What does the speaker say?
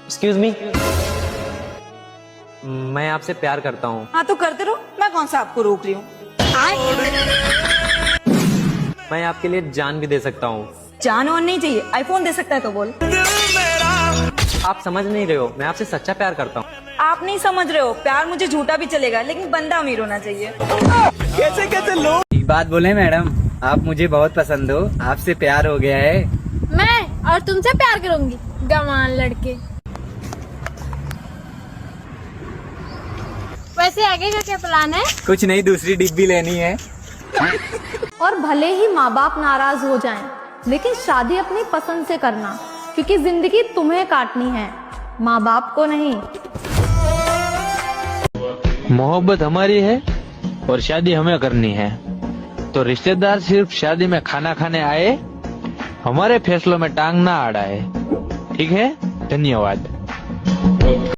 Excuse me, मैं आपसे प्यार करता हूँ। हाँ तो करते रहो, मैं कौन सा आपको रोक रही हूँ। मैं आपके लिए जान भी दे सकता हूँ। जान और नहीं चाहिए, आईफोन दे सकता है तो बोल। आप समझ नहीं रहे हो, मैं आपसे सच्चा प्यार करता हूँ। आप नहीं समझ रहे हो, प्यार मुझे झूठा भी चलेगा लेकिन बंदा अमीर होना चाहिए। एक बात बोले मैडम, आप मुझे बहुत पसंद हो, आपसे प्यार हो गया है। मैं और तुमसे प्यार करूंगी, गंवार लड़के। वैसे आगे का क्या प्लान है? कुछ नहीं, दूसरी डिब्बी लेनी है। और भले ही माँ बाप नाराज हो जाएं, लेकिन शादी अपनी पसंद से करना, क्योंकि जिंदगी तुम्हें काटनी है, माँ बाप को नहीं। मोहब्बत हमारी है और शादी हमें करनी है, तो रिश्तेदार सिर्फ शादी में खाना खाने आए, हमारे फैसलों में टांग ना अड़ाए। ठीक है, धन्यवाद।